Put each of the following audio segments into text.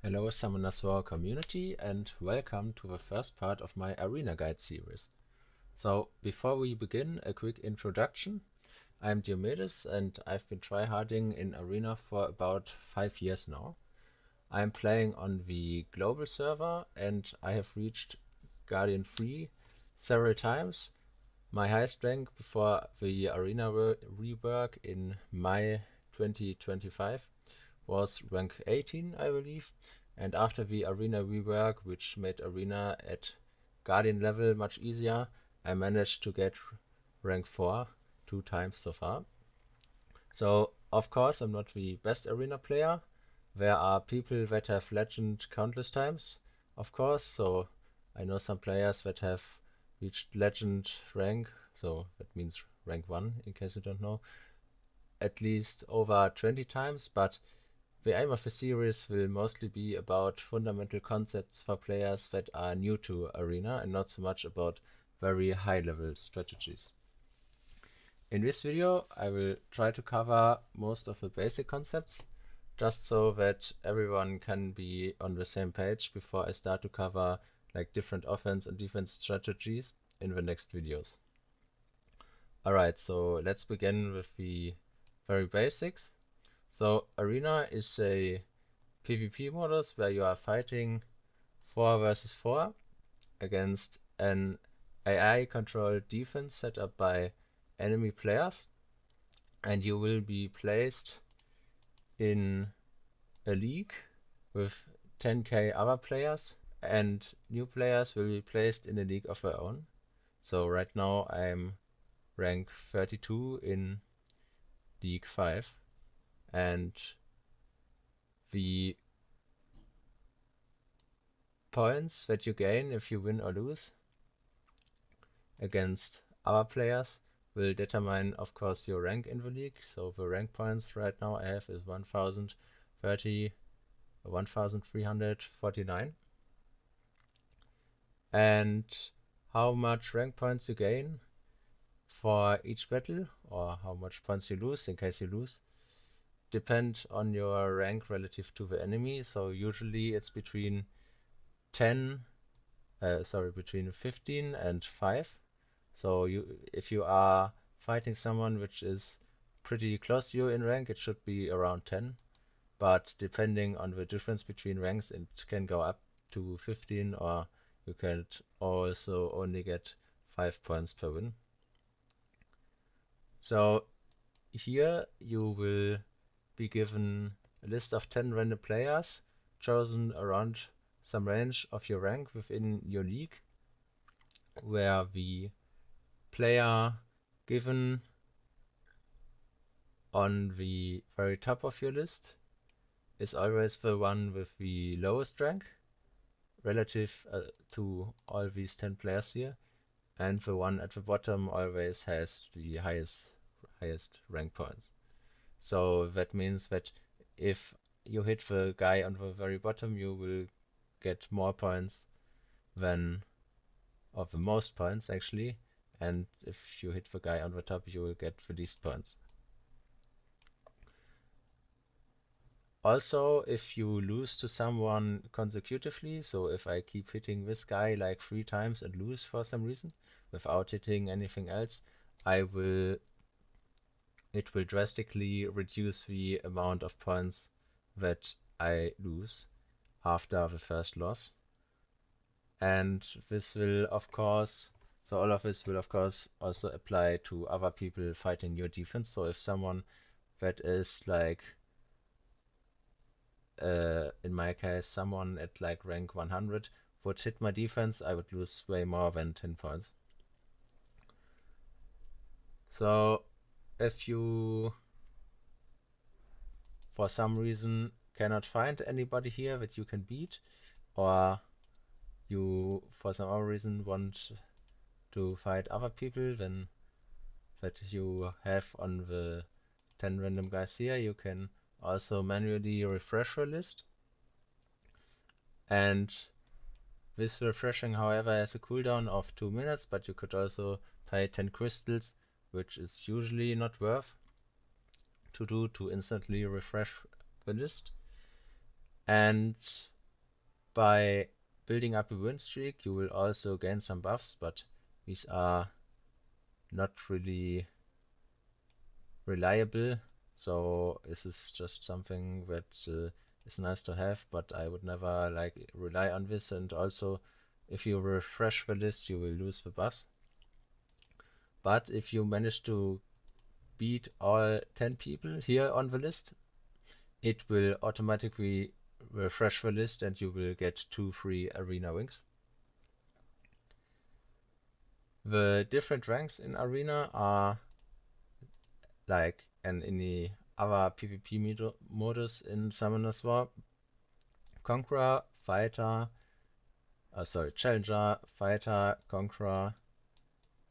Hello Summoners War community and welcome to the first part of my Arena Guide series. So before we begin, a quick introduction. I'm Diomedes and I've been tryharding in Arena for about 5 years now. I'm playing on the global server and I have reached Guardian 3 several times. My highest rank before the Arena rework in May 2025 was rank 18, I believe, and after the Arena rework, which made Arena at Guardian level much easier, I managed to get rank 4 two times so far. So, of course, I'm not the best Arena player. There are people that have Legend countless times, of course, so I know some players that have reached Legend rank, so that means rank 1, in case you don't know, at least over 20 times, but the aim of the series will mostly be about fundamental concepts for players that are new to Arena and not so much about very high-level strategies. In this video, I will try to cover most of the basic concepts, just so that everyone can be on the same page before I start to cover like different offense and defense strategies in the next videos. Alright, so let's begin with the very basics. So Arena is a PvP modus where you are fighting 4 versus 4 against an AI controlled defense set up by enemy players, and you will be placed in a league with 10k other players, and new players will be placed in a league of their own. So right now I'm rank 32 in League 5, and the points that you gain if you win or lose against other players will determine, of course, your rank in the league. So the rank points right now I have is 1349. And how much rank points you gain for each battle, or how much points you lose in case you lose, depend on your rank relative to the enemy. So usually it's between between 15 and 5. So if you are fighting someone which is pretty close to you in rank, it should be around 10. But depending on the difference between ranks, it can go up to 15, or you can also only get 5 points per win. So here you will be given a list of 10 random players chosen around some range of your rank within your league, where the player given on the very top of your list is always the one with the lowest rank relative to all these 10 players here, and the one at the bottom always has the highest rank points. So that means that if you hit the guy on the very bottom, you will get more points than, or the most points actually, and if you hit the guy on the top, you will get the least points. Also, if you lose to someone consecutively, so if I keep hitting this guy like 3 times and lose for some reason without hitting anything else, it will drastically reduce the amount of points that I lose after the first loss. And this will of course, so all of this will of course also apply to other people fighting your defense. So if someone that is like in my case, someone at like rank 100 would hit my defense, I would lose way more than 10 points. So if you for some reason cannot find anybody here that you can beat, or you for some other reason want to fight other people then that you have on the 10 random guys here, you can also manually refresh your list. And this refreshing, however, has a cooldown of 2 minutes, but you could also pay 10 crystals, which is usually not worth to do to instantly refresh the list. And By building up a win streak, you will also gain some buffs, but these are not really reliable. So this is just something that is nice to have, but I would never like rely on this. And also, if you refresh the list, you will lose the buffs. But if you manage to beat all 10 people here on the list, it will automatically refresh the list and you will get 2 free arena wings. The different ranks in arena are like in the other PvP modus in Summoner's War. Conqueror, Fighter, Challenger, Fighter, Conqueror,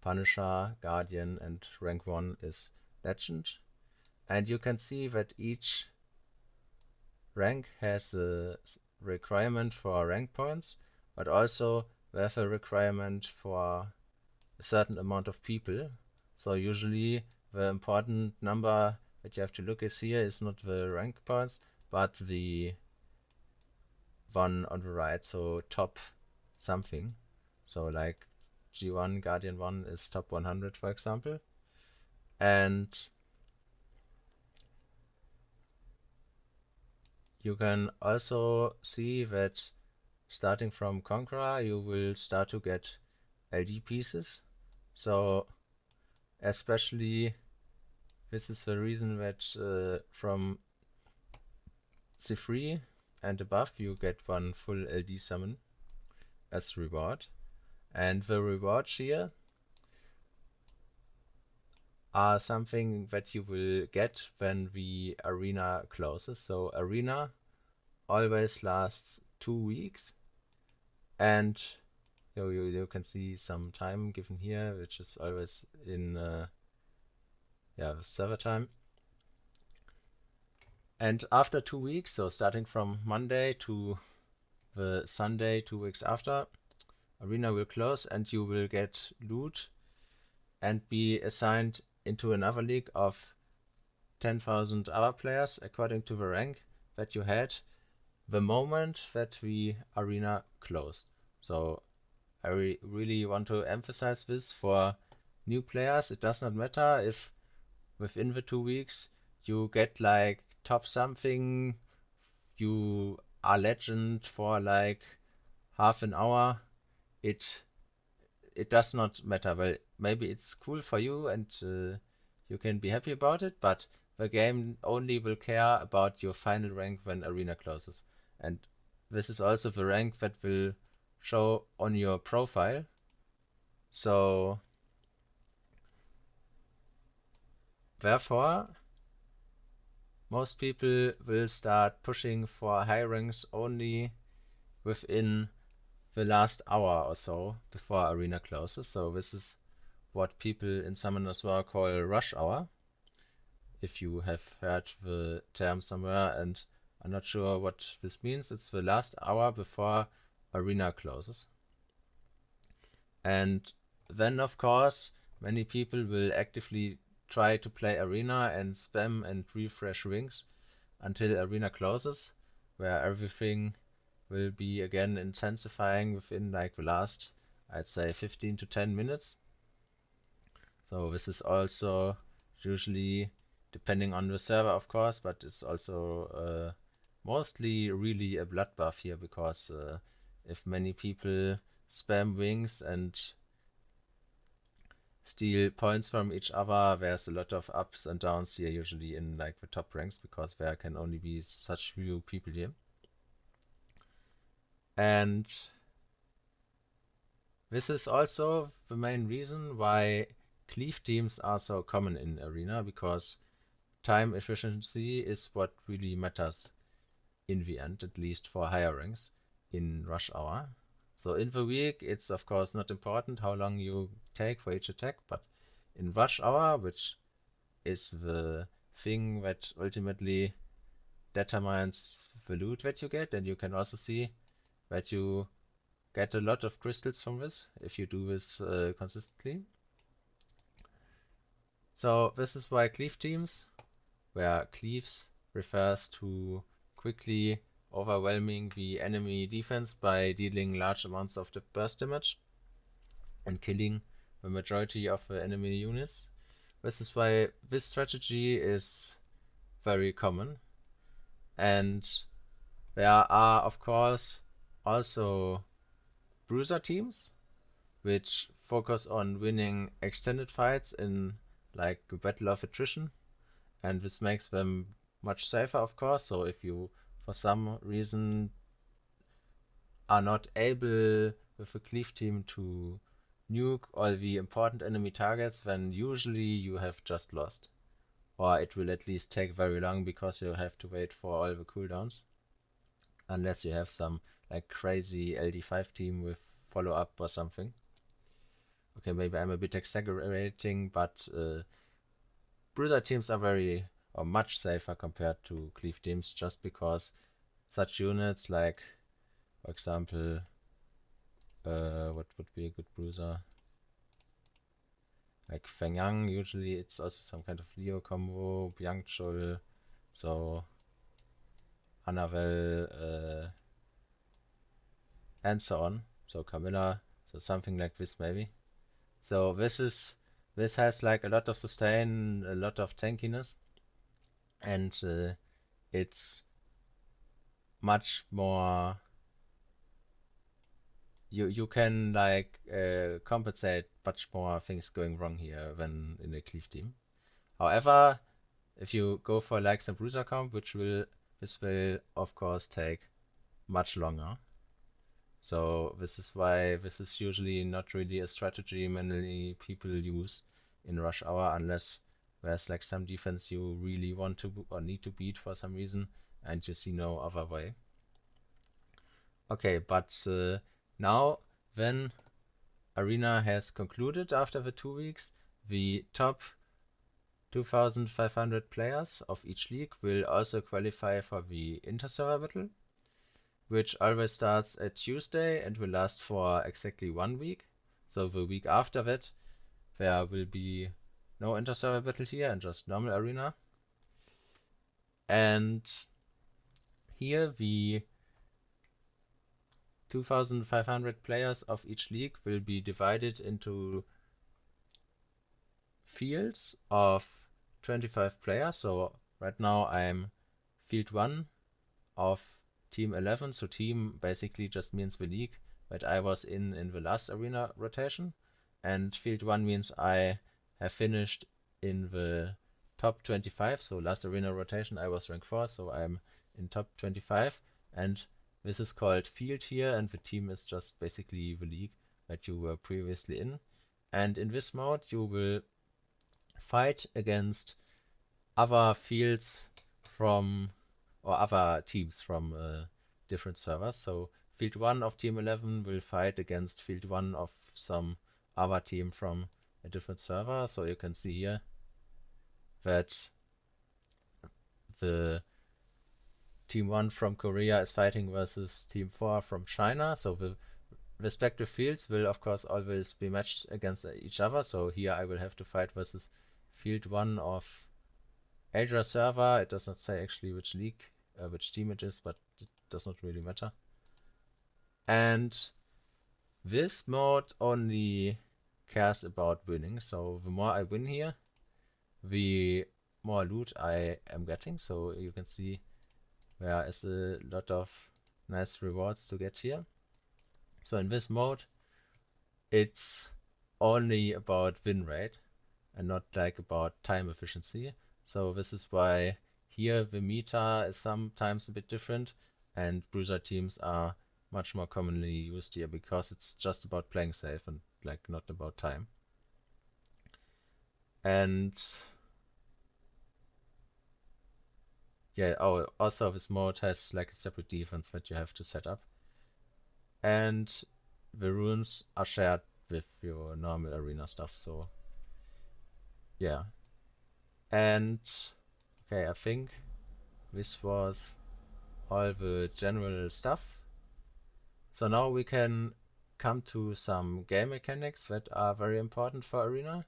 Punisher, Guardian, and rank 1 is Legend. And you can see that each rank has a requirement for rank points, but also we have a requirement for a certain amount of people. So usually the important number that you have to look at here is not the rank points, but the one on the right, so top something. So like G1 Guardian 1 is top 100, for example. And you can also see that starting from Conqueror, you will start to get LD pieces. So especially this is the reason that from C3 and above you get one full LD summon as reward. And the rewards here are something that you will get when the arena closes. So arena always lasts 2 weeks, and you can see some time given here, which is always in server time. And after 2 weeks, so starting from Monday to the Sunday 2 weeks after, arena will close and you will get loot and be assigned into another league of 10,000 other players according to the rank that you had the moment that the arena closed. So I really want to emphasize this for new players. It does not matter if within the 2 weeks you get like top something, you are legend for like half an hour. It does not matter. Well, maybe it's cool for you and you can be happy about it, but the game only will care about your final rank when arena closes. And this is also the rank that will show on your profile. So therefore, most people will start pushing for high ranks only within the last hour or so before arena closes. So this is what people in Summoners War call rush hour. If you have heard the term somewhere and are not sure what this means, it's the last hour before arena closes. And then, of course, many people will actively try to play arena and spam and refresh wings until arena closes, where everything will be again intensifying within like the last, I'd say 15 to 10 minutes. So this is also usually depending on the server, of course, but it's also mostly really a bloodbath here because if many people spam wings and steal points from each other, there's a lot of ups and downs here usually in like the top ranks because there can only be such few people here. And this is also the main reason why cleave teams are so common in arena, because time efficiency is what really matters in the end, at least for higher ranks in rush hour. So in the week, it's of course not important how long you take for each attack, but in rush hour, which is the thing that ultimately determines the loot that you get, and you can also see that you get a lot of crystals from this if you do this consistently. So this is why cleave teams, where cleaves refers to quickly overwhelming the enemy defense by dealing large amounts of the burst damage and killing the majority of the enemy units. This is why this strategy is very common. And there are, of course, also bruiser teams which focus on winning extended fights in like a battle of attrition, and this makes them much safer, of course. So if you for some reason are not able with a cleave team to nuke all the important enemy targets, then usually you have just lost, or it will at least take very long because you have to wait for all the cooldowns, unless you have some like crazy LD5 team with follow-up or something. Okay, maybe I'm a bit exaggerating, but bruiser teams are very or much safer compared to cleave teams, just because such units like, for example, what would be a good bruiser? Like Feng Yang, usually it's also some kind of Leo combo, Byang Chul, so Annabelle, and so on. So Camilla, so something like this maybe. So this has like a lot of sustain, a lot of tankiness, and it's much more. You can like compensate much more things going wrong here than in a cleave team. However, if you go for like some bruiser comp, this will of course take much longer. So this is why this is usually not really a strategy many people use in rush hour, unless there's like some defense you really want to or need to beat for some reason and you see no other way. Okay, but now when Arena has concluded after the 2 weeks, the top 2,500 players of each league will also qualify for the inter-server battle, which always starts at Tuesday and will last for exactly 1 week. So the week after that, there will be no inter-server battle here and just normal arena. And here the 2,500 players of each league will be divided into fields of 25 players. So right now I'm field 1 of team 11. So team basically just means the league that I was in the last arena rotation, and field 1 means I have finished in the top 25. So last arena rotation I was rank 4, so I'm in top 25, and this is called field here, and the team is just basically the league that you were previously in. And in this mode you will fight against other fields from or other teams from different servers. So field 1 of team 11 will fight against field 1 of some other team from a different server. So you can see here that the team 1 from Korea is fighting versus team 4 from China. So the respective fields will of course always be matched against each other. So here I will have to fight versus field 1 of Asia server. It does not say actually which league, which team it is, but it does not really matter. And this mode only cares about winning. So the more I win here, the more loot I am getting. So you can see there is a lot of nice rewards to get here. So in this mode, it's only about win rate and not like about time efficiency. So this is why here the meta is sometimes a bit different, and bruiser teams are much more commonly used here because it's just about playing safe and like not about time. And yeah, oh, also this mode has like a separate defense that you have to set up. And the runes are shared with your normal arena stuff, so yeah. And okay, I think this was all the general stuff. So now we can come to some game mechanics that are very important for Arena.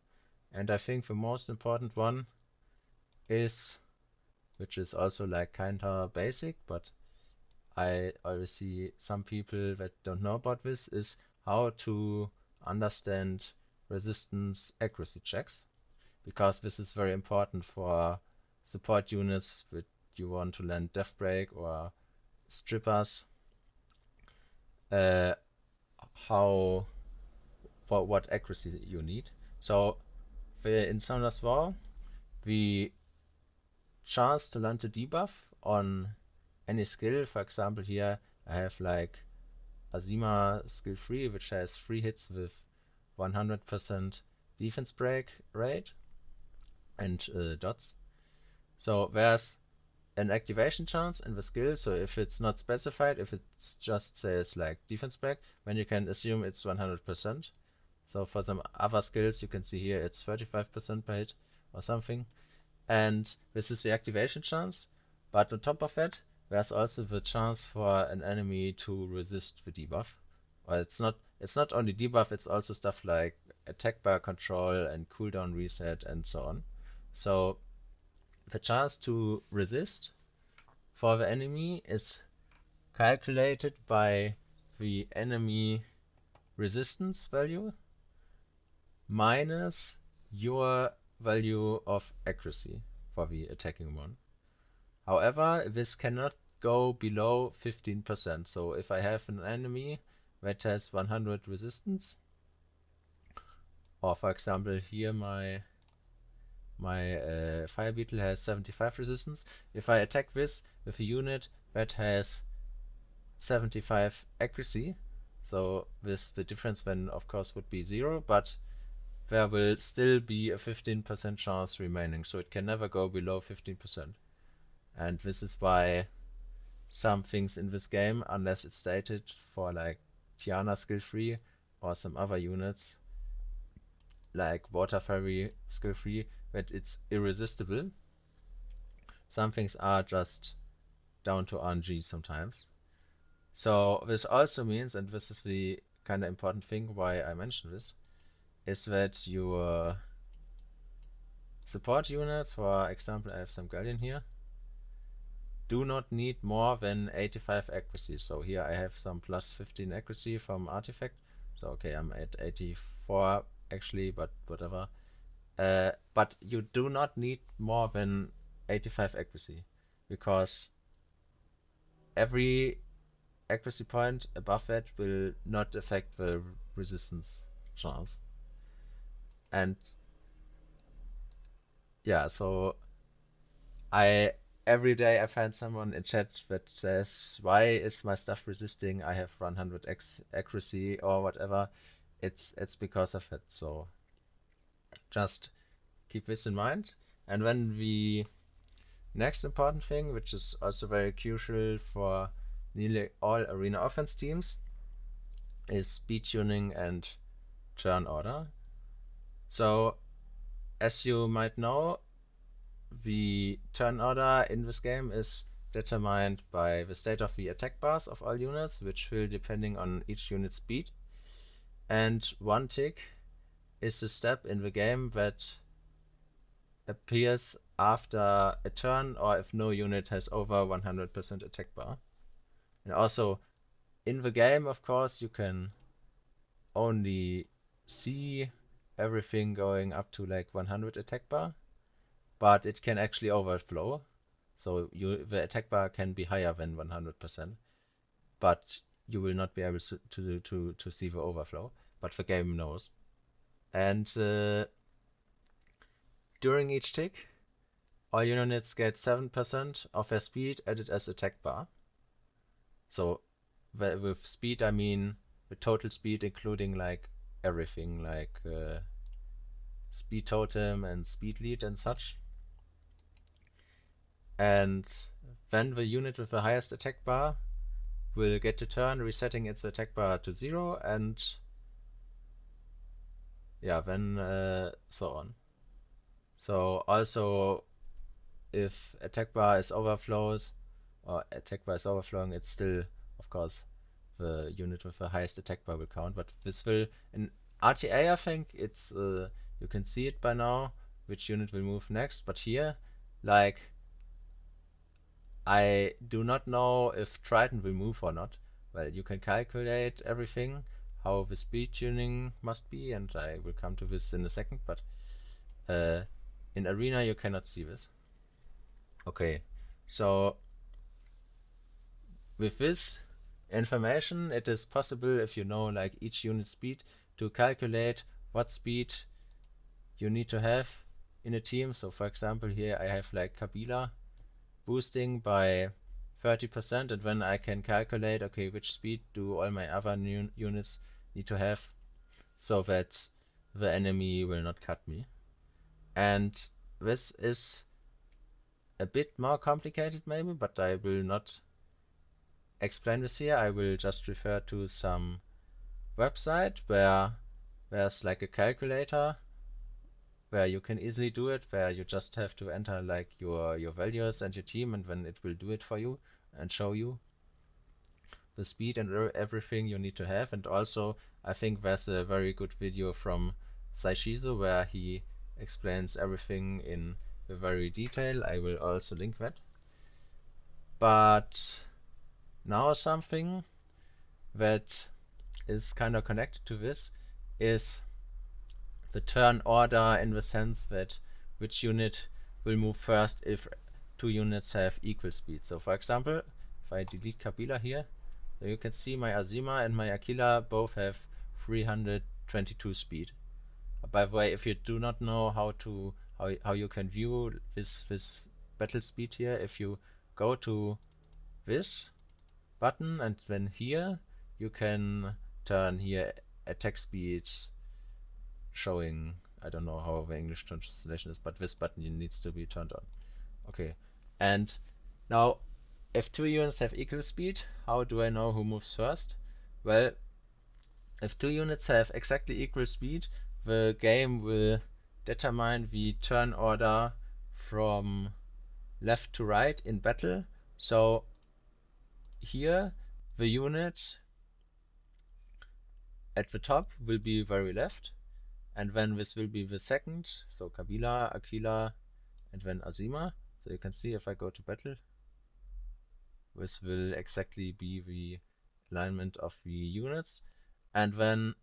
And I think the most important one is, which is also like kinda basic, but I always see some people that don't know about this is how to understand resistance accuracy checks, because this is very important for support units that you want to land death break or strippers. Uh, how for what accuracy you need. So in Summoner's War, the chance to land a debuff on any skill, for example, here I have like Azima skill 3, which has 3 hits with 100% defense break rate and dots. So there's an activation chance in the skill, so if it's not specified, if it just says like defense break, then you can assume it's 100%. So for some other skills, you can see here it's 35% per hit or something. And this is the activation chance. But on top of that, there's also the chance for an enemy to resist the debuff. Well, it's not only debuff, it's also stuff like attack bar control and cooldown reset and so on. So the chance to resist for the enemy is calculated by the enemy resistance value minus your value of accuracy for the attacking one. However, this cannot go below 15%. So if I have an enemy that has 100 resistance, or for example here my fire beetle has 75 resistance, if I attack this with a unit that has 75 accuracy, so this the difference then of course would be 0, but there will still be a 15% chance remaining, so it can never go below 15%. And this is why some things in this game, unless it's stated for like Tiana skill 3 or some other units like Water Fairy skill 3, that it's irresistible. Some things are just down to RNG sometimes. So this also means, and this is the kind of important thing why I mention this, is that your support units, for example, I have some Guardian here, do not need more than 85 accuracy. So here I have some plus 15 accuracy from artifact. So okay, I'm at 84 actually, but whatever. But you do not need more than 85 accuracy, because every accuracy point above that will not affect the resistance chance. And yeah, so every day I find someone in chat that says, "Why is my stuff resisting? I have 100 accuracy or whatever." It's because of it. So just keep this in mind. And then the next important thing, which is also very crucial for nearly all arena offense teams, is speed tuning and turn order. So as you might know, the turn order in this game is determined by the state of the attack bars of all units, which will depending on each unit's speed. And one tick is the step in the game that appears after a turn or if no unit has over 100% attack bar. And also in the game, of course, you can only see everything going up to like 100 attack bar, but it can actually overflow. So the attack bar can be higher than 100%, but you will not be able to see the overflow, but the game knows. And during each tick, all units get 7% of their speed added as attack bar. So with speed, I mean the total speed, including like everything, like speed totem and speed lead and such. And then the unit with the highest attack bar will get a turn resetting its attack bar to 0, and yeah, then so on. So also if attack bar is overflows or attack bar is overflowing, it's still of course the unit with the highest attack bar will count. But this will in RTA, I think it's you can see it by now which unit will move next. But here, like I do not know if Triton will move or not. Well, you can calculate everything, how the speed tuning must be, and I will come to this in a second, but uh, in Arena you cannot see this. Okay, so with this information, it is possible, if you know like each unit speed, to calculate what speed you need to have in a team. So for example, here I have like Kabila boosting by 30%, and then I can calculate, okay, which speed do all my other units need to have so that the enemy will not cut me. And this is a bit more complicated maybe, but I will not explain this here. I will just refer to some website where there's like a calculator where you can easily do it, where you just have to enter like your values and your team, and then it will do it for you and show you the speed and everything you need to have. And also, I think there's a very good video from Saishizo where he explains everything in very detail. I will also link that. But now something that is kind of connected to this is the turn order, in the sense that which unit will move first if two units have equal speed. So for example, if I delete Kabila here, you can see my Azima and my Aquila both have 322 speed. By the way, if you do not know how you can view this battle speed here, if you go to this button and then here you can turn here attack speed showing, I don't know how the English translation is, but this button needs to be turned on. Okay, and now if two units have equal speed, how do I know who moves first? Well, if two units have exactly equal speed, the game will determine the turn order from left to right in battle. So here the unit at the top will be very left, and then this will be the second, so Kabila, Aquila, and then Azima. So you can see if I go to battle, this will exactly be the alignment of the units. And then,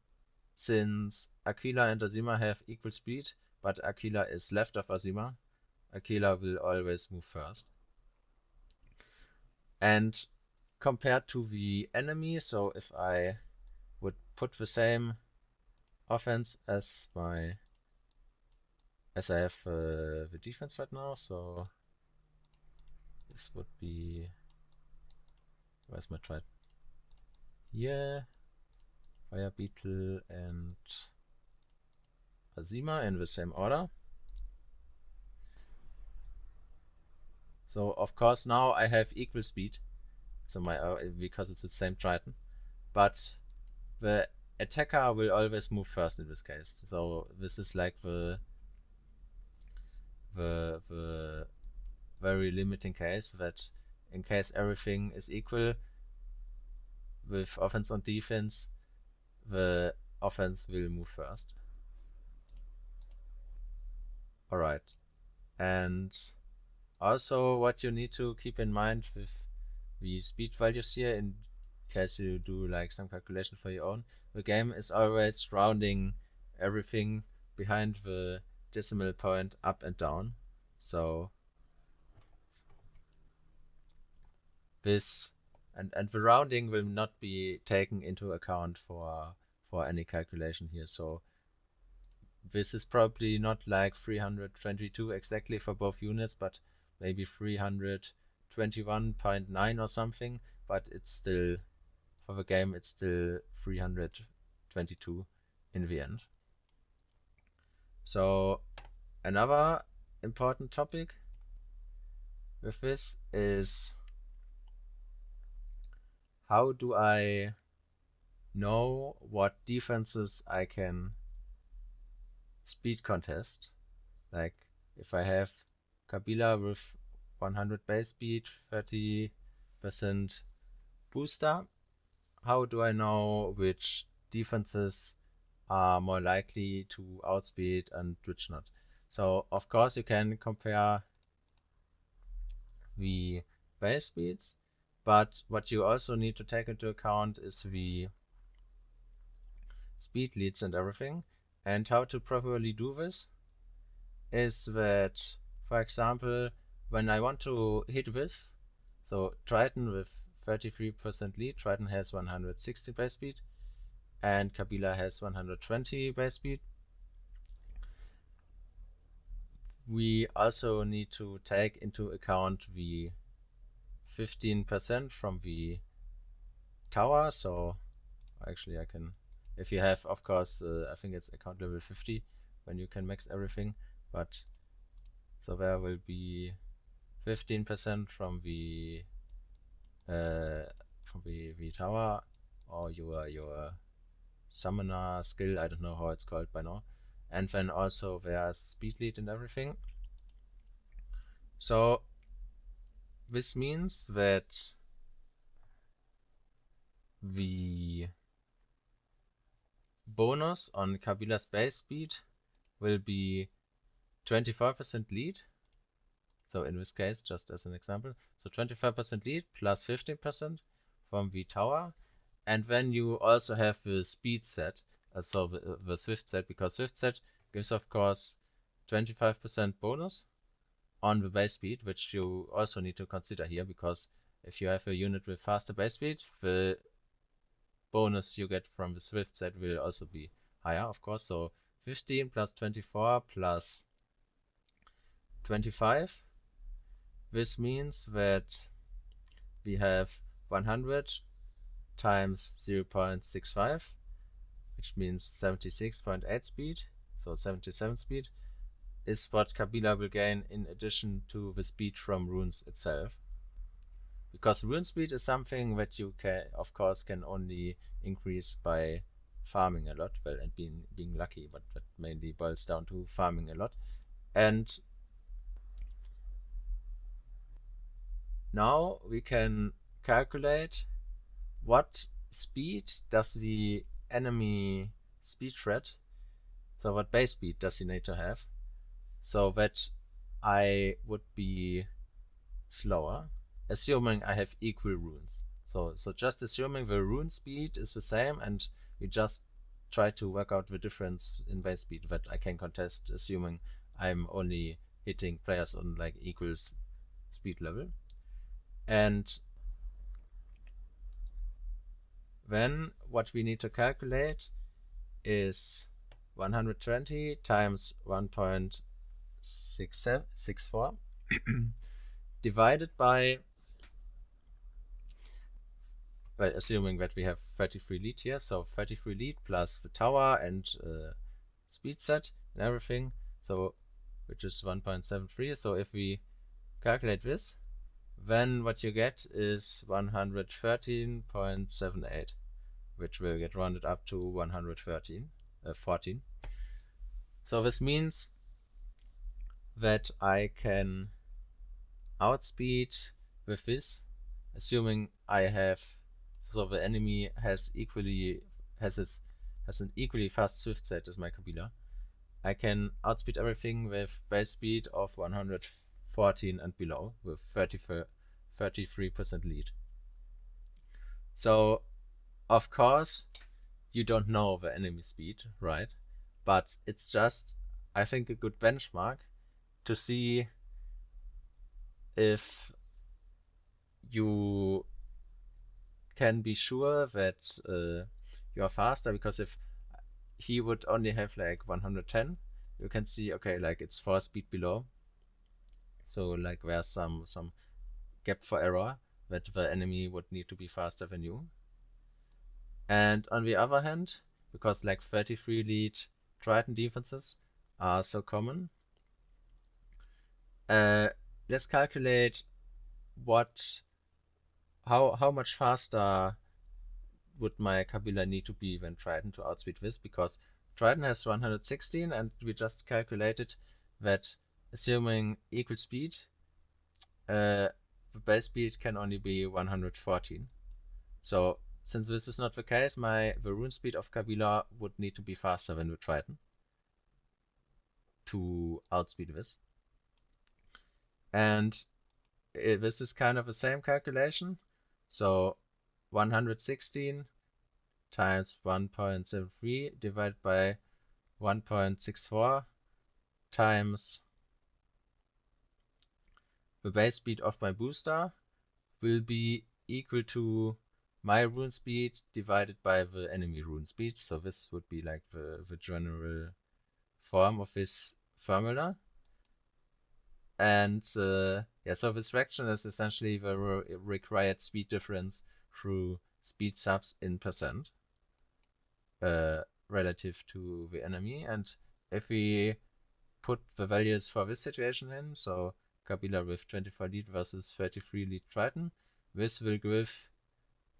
since Aquila and Azima have equal speed, but Aquila is left of Azima, Aquila will always move first. And compared to the enemy, so if I would put the same offense as I have the defense right now, so this would be, where's my try? Here, Fire Beetle and Azima in the same order. So of course now I have equal speed, so my because it's the same Triton, but the attacker will always move first in this case. So this is like the very limiting case, that in case everything is equal with offense and defense, the offense will move first. Alright, and also what you need to keep in mind with the speed values here, in case you do like some calculation for your own, the game is always rounding everything behind the decimal point up and down. So this and the rounding will not be taken into account for any calculation here. So this is probably not like 322 exactly for both units, but maybe 321.9 or something, but it's still, for the game, it's still 322 in the end. So another important topic with this is, how do I know what defenses I can speed contest? Like if I have Kabila with 100 base speed, 30% booster, how do I know which defenses are more likely to outspeed and which not? So of course you can compare the base speeds, but what you also need to take into account is the speed leads and everything. And how to properly do this is that, for example, when I want to hit this, so Triton with 33% lead, Triton has 160 base speed, and Kabila has 120 base speed. We also need to take into account the 15% from the tower. So actually I can, if you have, of course, I think it's account level 50 when you can max everything, but so there will be 15% uh, from the tower, or your summoner skill, I don't know how it's called by now. And then also there's speed lead and everything. So this means that the bonus on Kabila's base speed will be 25% lead. So in this case, just as an example, so 25% lead plus 15% from the tower. And then you also have the speed set, so the Swift set, because Swift set gives, of course, 25% bonus on the base speed, which you also need to consider here, because if you have a unit with faster base speed, the bonus you get from the Swift set will also be higher, of course. So 15 plus 24 plus 25. This means that we have 100 times 0.65, which means 76.8 speed, so 77 speed, is what Kabila will gain in addition to the speed from runes itself. Because rune speed is something that you can, of course, can only increase by farming a lot, well, and being lucky, but that mainly boils down to farming a lot. And now we can calculate what speed does the enemy speed threat, so what base speed does he need to have, so that I would be slower, assuming I have equal runes. So just assuming the rune speed is the same, and we just try to work out the difference in base speed that I can contest, assuming I'm only hitting players on like equal speed level. And then what we need to calculate is 120 times 1.64 divided by, well, assuming that we have 33 lead here, so 33 lead plus the tower and speed set and everything, so which is 1.73. So if we calculate this, then what you get is 113.78, which will get rounded up to 114. So this means that I can outspeed with this, assuming I have, so the enemy has an equally fast Swift set as my Kabila. I can outspeed everything with base speed of 114 and below with 33% lead. So of course you don't know the enemy speed, right? But it's just, I think, a good benchmark to see if you can be sure that you are faster, because if he would only have like 110, you can see, okay, like it's 4 speed below, so like there's some gap for error that the enemy would need to be faster than you. And on the other hand, because like 33 lead Triton defenses are so common, let's calculate how much faster would my Kabila need to be than Triton to outspeed this, because Triton has 116 and we just calculated that assuming equal speed, the base speed can only be 114. So since this is not the case, the rune speed of Kabila would need to be faster than the Triton to outspeed this. And this is kind of the same calculation. So 116 times 1.73 divided by 1.64 times the base speed of my booster will be equal to my rune speed divided by the enemy rune speed. So this would be like the general form of this formula. And yeah, so this fraction is essentially the required speed difference through speed subs in percent relative to the enemy. And if we put the values for this situation in, so Kabila with 24 lead versus 33 lead Triton, this will give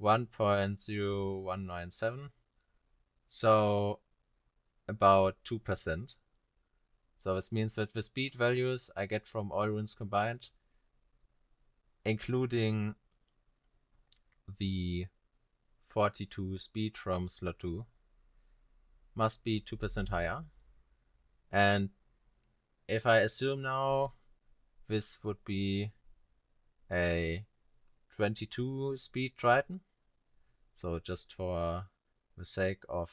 1.0197, so about 2%. So this means that the speed values I get from all runes combined, including the 42 speed from slot 2, must be 2% higher. And if I assume now this would be a 22 speed Triton, so just for the sake of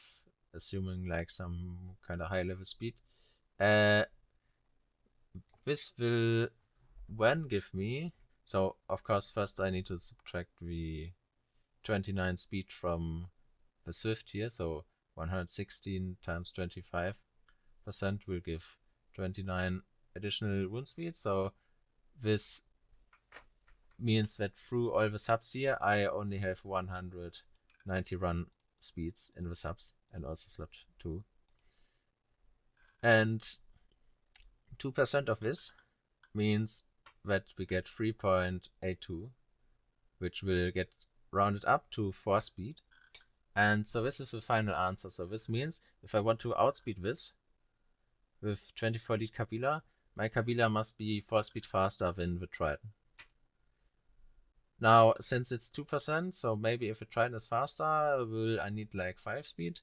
assuming like some kind of high level speed, this will then give me, so of course first I need to subtract the 29 speed from the Swift here, so 116 times 25% will give 29 additional rune speed. So this means that through all the subs here I only have 190 run speeds in the subs and also slot 2. And 2% of this means that we get 3.82, which will get rounded up to 4 speed. And so this is the final answer. So this means if I want to outspeed this with 24 lead Kabila, my Kabila must be 4 speed faster than the Triton. Now, since it's 2%, so maybe if the Triton is faster, will I need like 5 speed?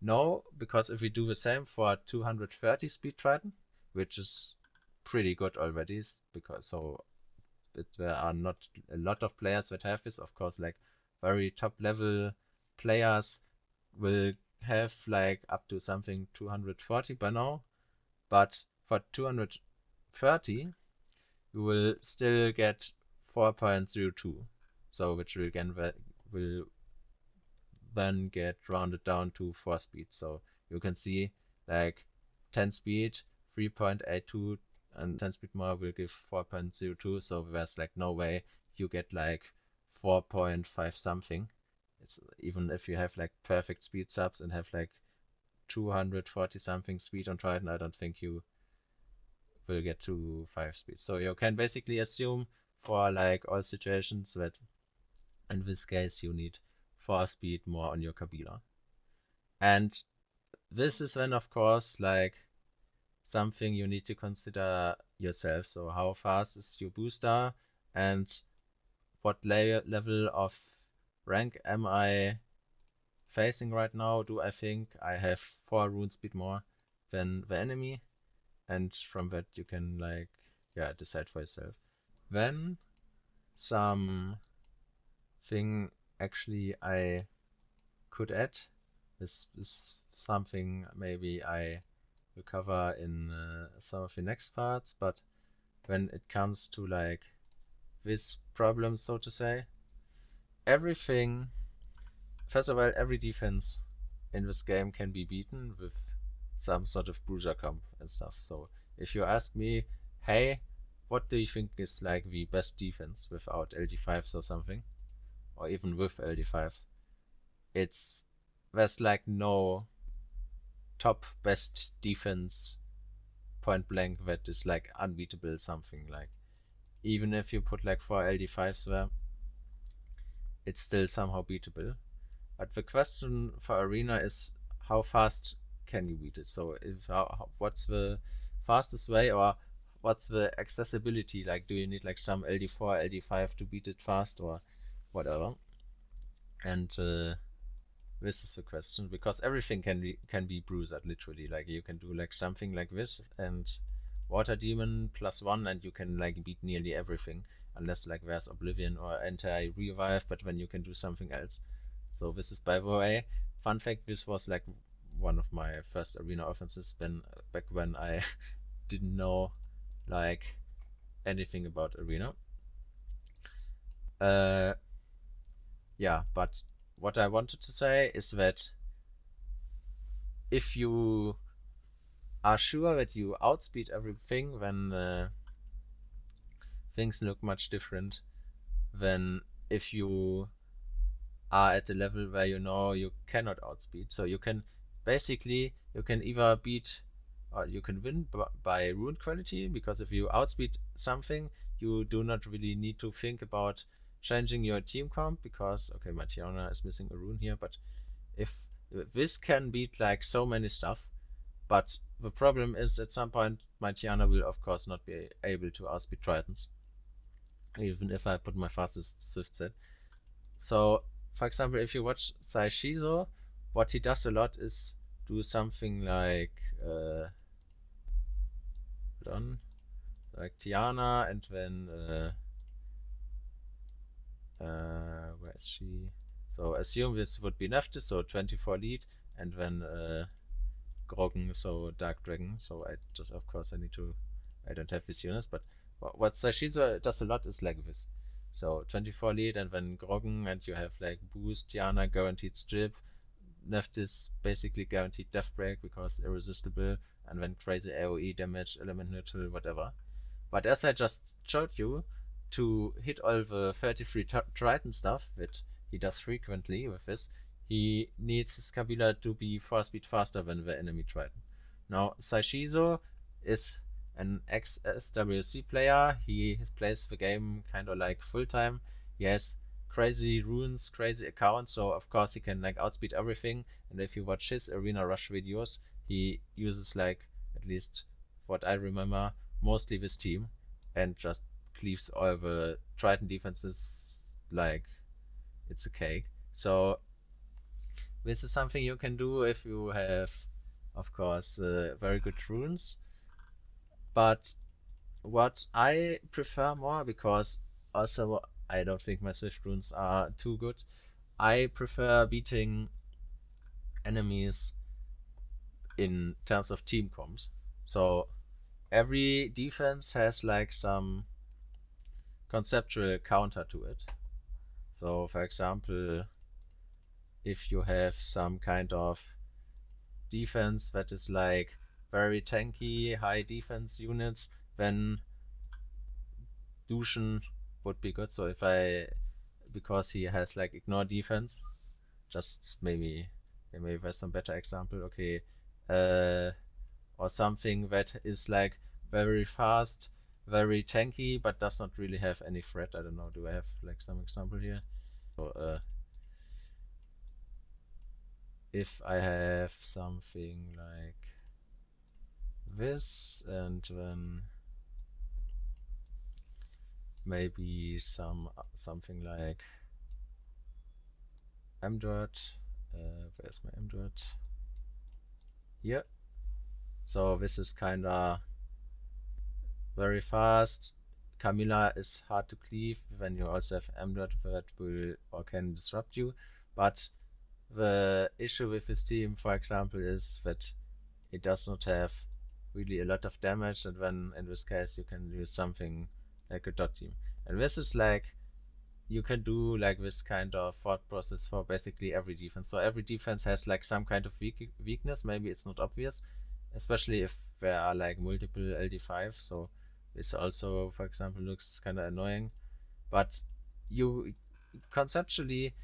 No, because if we do the same for 230 speed Triton, which is pretty good already, because so there are not a lot of players that have this. Of course, like very top level players will have like up to something 240 by now, but for 230 you will still get 4.02, so which will then get rounded down to 4 speed. So you can see like 10 speed 3.82 and 10 speed more will give 4.02, so there's like no way you get like 4.5 something. It's, even if you have like perfect speed subs and have like 240 something speed on Triton, I don't think you will get to 5 speed. So you can basically assume for like all situations that in this case you need 4 speed more on your Kabila. And this is then of course like something you need to consider yourself. So how fast is your booster and what level of rank am I facing right now? Do I think I have 4 rune speed more than the enemy? And from that you can like, yeah, decide for yourself. Then some thing actually I could add. This is something maybe I will cover in some of the next parts, but when it comes to like this problem, so to say, everything, first of all, every defense in this game can be beaten with some sort of bruiser comp and stuff. So if you ask me, hey, what do you think is like the best defense without LD5s or something, or even with LD5s, it's there's like no top best defense point blank that is like unbeatable something. Like even if you put like 4 LD5s there, it's still somehow beatable. But the question for Arena is how fast can you beat it? So if what's the fastest way, or what's the accessibility? Like do you need like some LD4, LD5 to beat it fast or whatever? And this is the question, because everything can be bruised literally. Like you can do like something like this and water demon +1 and you can like beat nearly everything, unless like there's Oblivion or anti-revive, but when you can do something else. So this is, by the way, fun fact, this was like one of my first arena offenses back when I didn't know like anything about arena. Uh, yeah, but what I wanted to say is that if you are sure that you outspeed everything, then things look much different than if you are at a level where you know you cannot outspeed. So you can basically you can either beat or you can win by rune quality, because if you outspeed something, you do not really need to think about changing your team comp, because okay, my Tiana is missing a rune here, but if this can beat like so many stuff, but the problem is at some point my Tiana will of course not be able to outspeed Tritons, even if I put my fastest Swift set. So, for example, if you watch Sai Shizo, what he does a lot is do something like hold on, like Tiana, and then where is she? So assume this would be Nephthys, so 24 lead, and then Grogan, so Dark Dragon. So I just, of course, I don't have this units, but what Sashizo does a lot is like this. So 24 lead and then Grogan, and you have like boost, Tiana, guaranteed strip, Nephthys basically guaranteed death break because irresistible, and then crazy AoE damage, element neutral, whatever. But as I just showed you, to hit all the 33 Triton stuff that he does frequently with this, he needs his Kabila to be 4 speed faster than the enemy Triton. Now, Saishizo is an ex-SWC player. He plays the game kind of like full time. He has crazy runes, crazy accounts, so of course he can like outspeed everything. And if you watch his Arena Rush videos, he uses like, at least what I remember, mostly this team, and just cleaves all the Triton defenses like it's a cake. So this is something you can do if you have, of course, very good runes. But what I prefer more, because also I don't think my Swift runes are too good, I prefer beating enemies in terms of team comps. So every defense has like some conceptual counter to it. So for example, if you have some kind of defense that is like very tanky, high defense units, then Dushan would be good. So if I, because he has like ignore defense, just maybe there's some better example. Okay, uh, or something that is like very fast, very tanky, but does not really have any threat. I don't know. Do I have like some example here? So if I have something like this, and then maybe something like mdot. Where's my mdot? Here. So this is kinda very fast. Camilla is hard to cleave when you also have mdot that will or can disrupt you. But the issue with this team, for example, is that it does not have really a lot of damage, and then in this case you can use something like a dot team. And this is like, you can do like this kind of thought process for basically every defense. So every defense has like some kind of weakness. Maybe it's not obvious, especially if there are like multiple LD5. So this also, for example, looks kind of annoying. But you conceptually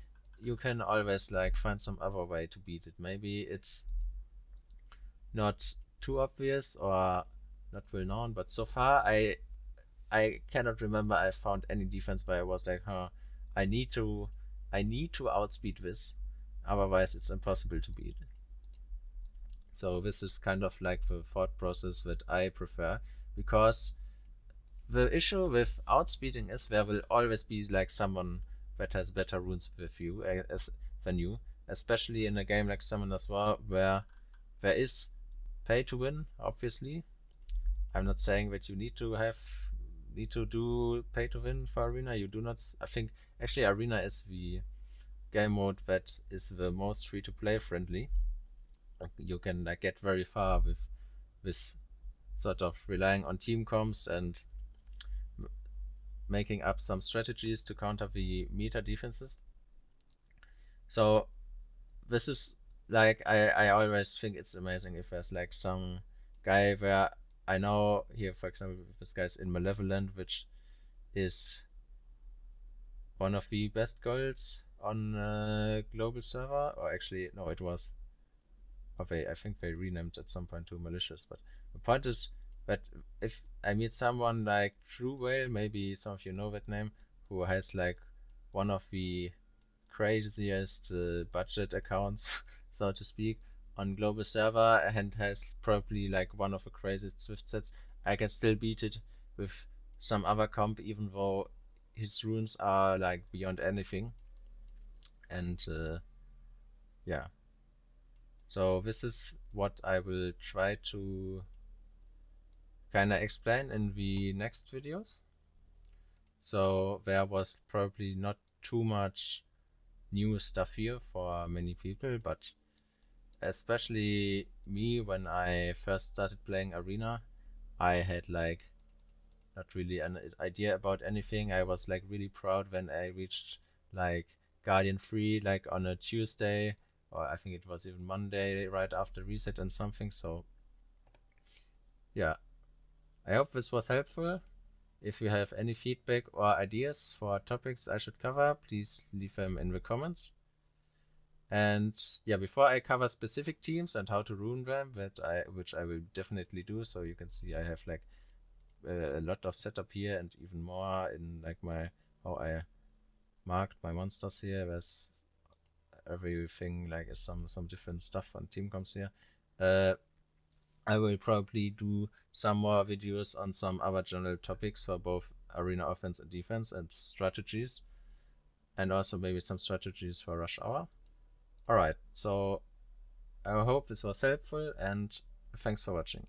you can always like find some other way to beat it. Maybe it's not too obvious or not well known, but so far I cannot remember I found any defense where I was like, huh, I need to I need to outspeed this, otherwise it's impossible to beat. So this is kind of like the thought process that I prefer, because the issue with outspeeding is there will always be like someone that has better runes with you than you, especially in a game like Summoners War where there is pay to win, obviously, I'm not saying that you need to do pay to win for Arena. You do not. I think actually Arena is the game mode that is the most free to play friendly. You can like get very far with sort of relying on team comps and making up some strategies to counter the meta defenses. So this is like I always think it's amazing if there's like some guy where I know here, for example, this guy's in Malevolent, which is one of the best goals on global server, or actually no, it was. Or I think they renamed at some point to Malicious. But the point is that if I meet someone like True Whale, maybe some of you know that name, who has like one of the craziest budget accounts, so to speak, on global server and has probably like one of the craziest Swift sets, I can still beat it with some other comp, even though his runes are like beyond anything. And yeah, so this is what I will try to kinda explain in the next videos. So there was probably not too much new stuff here for many people, but especially me, when I first started playing Arena, I had like not really an idea about anything. I was like really proud when I reached like Guardian 3 like on a Tuesday, or I think it was even Monday right after reset and something. So yeah, I hope this was helpful. If you have any feedback or ideas for topics I should cover, please leave them in the comments. And yeah, before I cover specific teams and how to rune them, which I will definitely do, so you can see I have like a lot of setup here and even more in like my how I marked my monsters here. There's everything like some different stuff on team comps here. Uh, I will probably do some more videos on some other general topics for both arena offense and defense and strategies, and also maybe some strategies for rush hour. Alright, so I hope this was helpful and thanks for watching.